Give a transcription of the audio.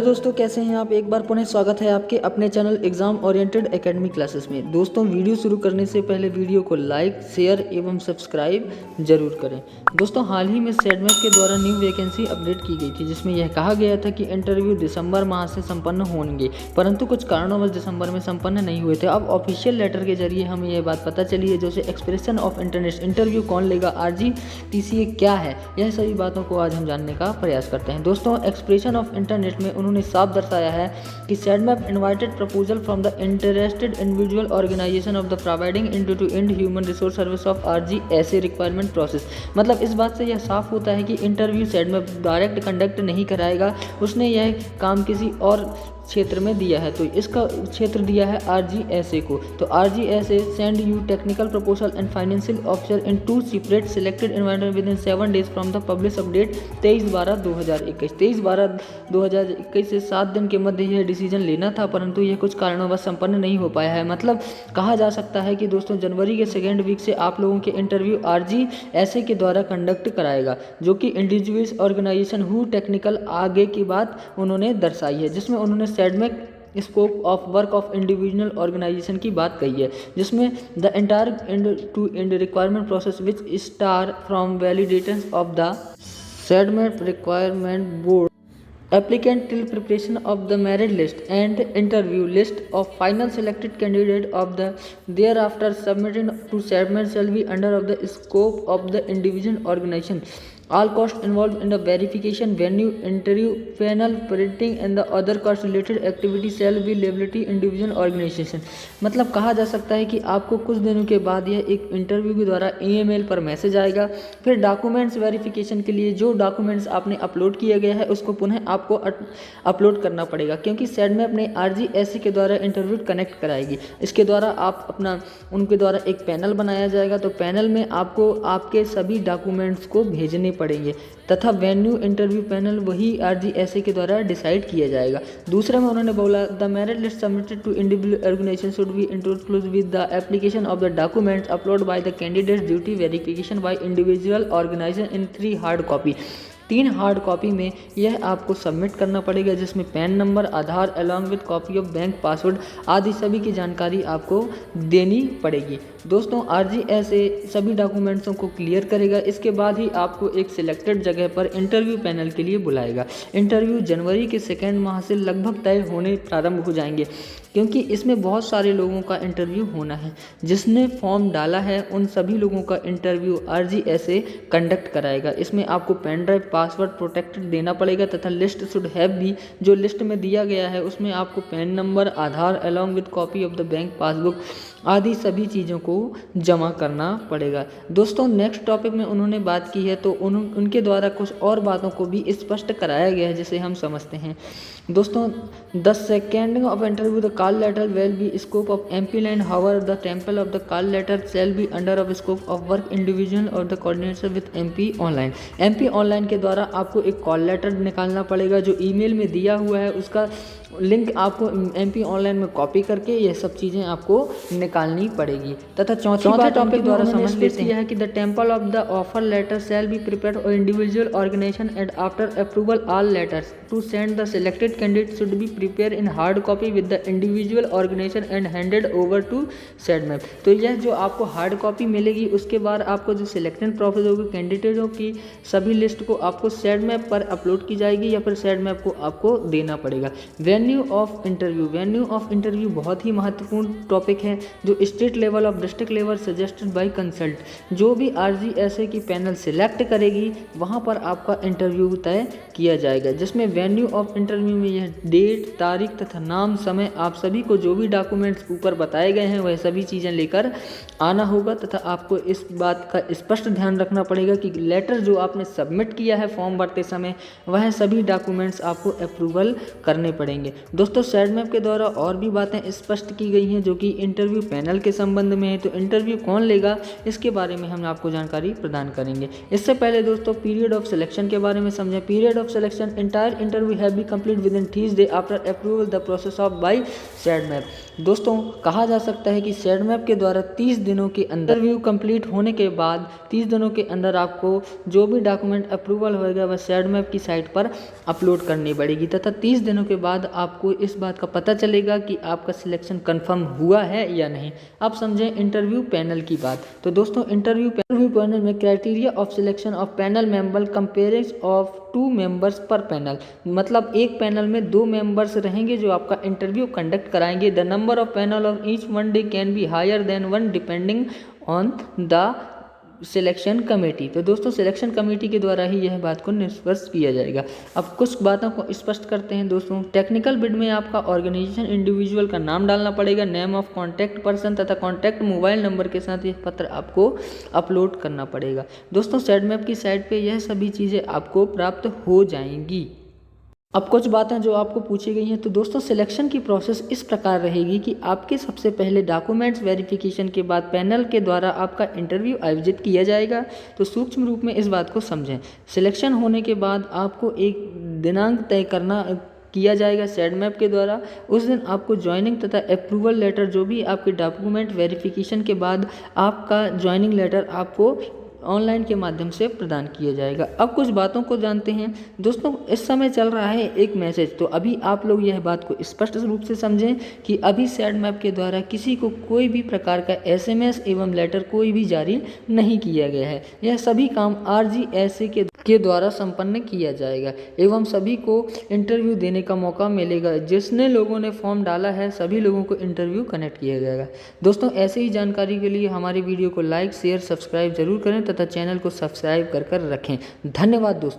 दोस्तों, कैसे हैं आप। एक बार पुनः स्वागत है आपके अपने channel exam oriented academy classes में। दोस्तों, वीडियो शुरू करने से पहले वीडियो को लाइक, शेयर एवं सब्सक्राइब जरूर करें। दोस्तों, हाल ही में सेडमेट के द्वारा न्यू वैकेंसी अपडेट की गई थी, जिसमें यह कहा गया था कि इंटरव्यू दिसंबर माह से संपन्न होंगे, परंतु कुछ कारणों दिसंबर में संपन्न नहीं हुए थे। अब ऑफिशियल लेटर के जरिए हमें यह बात पता चली है, जैसे एक्सप्रेशन ऑफ इंटरेस्ट, इंटरव्यू कौन लेगा, RGTCA क्या है, यह सभी बातों को आज हम जानने का प्रयास करते हैं। दोस्तों, एक्सप्रेशन ऑफ इंटरेस्ट में उन्होंने साफ दर्शाया है कि CEDMAP invited proposal from the interested individual organisation of the providing into to and human resource service of RGSA requirement process. मतलब इस बात से यह साफ होता है कि इंटरव्यू सेडमेप डायरेक्ट कंडक्ट नहीं कराएगा, उसने यह काम किसी और क्षेत्र में दिया है, तो इसका क्षेत्र दिया है RGSA को। तो RGSA send you technical proposal and financial officer in 2 separate selected environment with in 7 days from the publish update 23/12/2021। 23/12/2021 से 7 दिन के मध्य यह डिसीजन लेना था, परंतु यह कुछ कारणों संपन्न नहीं हो पाया है। मतलब कहा जा सकता है कि दोस्तों, जनवरी के 2nd वीक से आप लोगों के इंटरव्यू RGSA के द्वारा कंडक्ट कराएगा, जो कि इंडिविजुअल्स ऑर्गेनाइजेशन हु टेक्निकल आगे की बात उन्होंने दर्शाई है, जिसमें उन्होंने CEDMAP scope of work of individual organisation की बात कही है, जिसमें the entire end to end requirement process which star from validation of the CEDMAP requirement board applicant till preparation of the merit list and interview list of final selected candidate of the thereafter submitted to SEDMET shall be under of the scope of the individual organization. All costs involved in the verification, venue, interview, panel, printing and the other cost related activities shall be liability individual organization. मतलब कहा जा सकता है कि आपको कुछ दिनों के बाद यह एक इंटरव्यू के द्वारा ईमेल पर मैसेज आएगा। फिर डॉक्यूमेंट्स वेरिफिकेशन के लिए जो डॉक्यूमेंट्स आपने अपलोड किया गया है उसको पुनः आपको अपलोड करना पड़ेगा, क्योंकि सेडमेप अपने RGSA के द्वारा इंटरव्यू कनेक्ट कराएगी। इसके द्वारा आप उनके द्वारा एक पैनल बनाया जाएगा, तो पैनल में आपको आपके सभी डॉक्यूमेंट्स को भेजने पड़ेंगे तथा वेन्यू इंटरव्यू पैनल वही RGSA के द्वारा डिसाइड किया जाएगा। दूसरे में उन्होंने बोला the merit list submitted to individual organization should be include with the application of the documents upload by the candidate duty verification by individual organization in 3 hard copy. 3 hard copy में यह आपको submit करना पड़ेगा, जिसमें PAN number, Aadhaar along with copy of bank password आदि सभी की जानकारी आपको देनी पड़ेगी। दोस्तों, RGSA सभी डॉक्यूमेंट्सों को क्लियर करेगा, इसके बाद ही आपको एक सिलेक्टेड जगह पर इंटरव्यू पैनल के लिए बुलाएगा। इंटरव्यू जनवरी के 2nd माह से लगभग तय होने प्रारंभ हो जाएंगे, क्योंकि इसमें बहुत सारे लोगों का इंटरव्यू होना है। जिसने फॉर्म डाला है उन सभी लोगों का इंटरव्यू RGSA कंडक्ट कराएगा। इसमें आपको पेन ड्राइव, पासवर्ड प्रोटेक्टेड देना पड़ेगा तथा लिस्ट शुड हैव भी, जो लिस्ट में दिया गया है उसमें आपको pan number, Aadhaar along with copy of the bank passbook आदि सभी चीज़ों को जमा करना पड़ेगा। दोस्तों, नेक्स्ट टॉपिक में उन्होंने बात की है, तो उनके द्वारा कुछ और बातों को भी स्पष्ट कराया गया है, जिसे हम समझते हैं। दोस्तों, the second of interview the call letter will be scope of MP line, however the temple of the call letter shall be under of scope of work individual और the coordinator with MP online. MP online के द्वारा आपको एक call letter निकालना पड़ेगा, जो email में दिया हुआ है उसका लिंक आपको MP ऑनलाइन में कॉपी करके यह सब चीज़ें आपको निकालनी पड़ेगी। तथा चौथे टॉपिक द्वारा समझ लेते हैं कि the temple of the offer letter shall be prepared और individual organisation and after approval all letters to send the selected candidate should be prepare in hard copy with the individual organisation and handed over to CEDMAP. तो यह जो आपको hard copy मिलेगी, उसके बाद आपको जो सिलेक्टेड प्रोसेस होगी कैंडिडेटों की सभी लिस्ट को आपको सेडमेप पर अपलोड की जाएगी या फिर सेडमेप को आपको देना पड़ेगा। Venue of interview, venue of interview बहुत ही महत्वपूर्ण टॉपिक है, जो स्टेट लेवल और district level suggested by consult. जो भी RGSA की पैनल सिलेक्ट करेगी वहां पर आपका इंटरव्यू तय किया जाएगा, जिसमें वेन्यू ऑफ इंटरव्यू में यह डेट, तारीख तथा नाम, समय, आप सभी को जो भी डॉक्यूमेंट्स ऊपर बताए गए हैं वह सभी चीज़ें लेकर आना होगा। तथा आपको इस बात का स्पष्ट ध्यान रखना पड़ेगा कि लेटर जो आपने सबमिट किया है फॉर्म भरते समय, वह सभी डॉक्यूमेंट्स आपको अप्रूवल करने पड़ेंगे। दोस्तों, सेडमेप के द्वारा और भी बातें स्पष्ट की गई हैं जो कि इंटरव्यू पैनल के संबंध में है, तो इंटरव्यू कौन लेगा इसके बारे में हम आपको जानकारी प्रदान करेंगे। इससे पहले दोस्तों, पीरियड ऑफ सिलेक्शन के बारे में समझें। Period of selection, entire interview have be complete within 30 days after approval the process of by CEDMAP. दोस्तों कहा जा सकता है कि सेडमैप के द्वारा 30 दिनों के अंदर इंटरव्यू कंप्लीट होने के बाद 30 दिनों के अंदर आपको जो भी डॉक्यूमेंट अप्रूवल होगा वह सेडमैप की साइट पर अपलोड करनी पड़ेगी तथा 30 दिनों के बाद आपको इस बात का पता चलेगा कि आपका सिलेक्शन कंफर्म हुआ है या नहीं। आप समझें इंटरव्यू पैनल की बात। तो दोस्तों इंटरव्यू पैनल में criteria of selection of panel member comparing of 2 members पर पैनल, मतलब एक पैनल में 2 मेंबर्स रहेंगे जो आपका इंटरव्यू कंडक्ट कराएंगे। The number of panel of each one day can be higher than 1 depending on the selection committee. तो दोस्तों सिलेक्शन कमेटी के द्वारा ही यह बात को निष्कर्ष किया जाएगा। अब कुछ बातों को स्पष्ट करते हैं दोस्तों। टेक्निकल बिड में आपका ऑर्गेनाइजेशन इंडिविजुअल का नाम डालना पड़ेगा, नेम ऑफ कॉन्टैक्ट पर्सन तथा कॉन्टैक्ट मोबाइल नंबर के साथ यह पत्र आपको अपलोड करना पड़ेगा। दोस्तों सेडमैप की साइट पे यह सभी चीज़ें आपको प्राप्त हो जाएंगी। अब कुछ बातें जो आपको पूछी गई हैं। तो दोस्तों सिलेक्शन की प्रोसेस इस प्रकार रहेगी कि आपके सबसे पहले डॉक्यूमेंट्स वेरिफिकेशन के बाद पैनल के द्वारा आपका इंटरव्यू आयोजित किया जाएगा। तो सूक्ष्म रूप में इस बात को समझें। सिलेक्शन होने के बाद आपको एक दिनांक तय किया जाएगा सेडमैप के द्वारा। उस दिन आपको ज्वाइनिंग तथा अप्रूवल लेटर, जो भी आपके डॉक्यूमेंट वेरिफिकेशन के बाद आपका ज्वाइनिंग लेटर आपको ऑनलाइन के माध्यम से प्रदान किया जाएगा। अब कुछ बातों को जानते हैं। दोस्तों इस समय चल रहा है एक मैसेज, तो अभी आप लोग यह बात को स्पष्ट रूप से समझें कि अभी सेडमैप के द्वारा किसी को कोई भी प्रकार का SMS एवं लेटर कोई भी जारी नहीं किया गया है। यह सभी काम RGSA के द्वारा संपन्न किया जाएगा एवं सभी को इंटरव्यू देने का मौका मिलेगा। जिसने लोगों ने फॉर्म डाला है सभी लोगों को इंटरव्यू कनेक्ट किया जाएगा। दोस्तों ऐसे ही जानकारी के लिए हमारी वीडियो को लाइक शेयर सब्सक्राइब जरूर करें तथा चैनल को सब्सक्राइब कर रखें। धन्यवाद दोस्तों।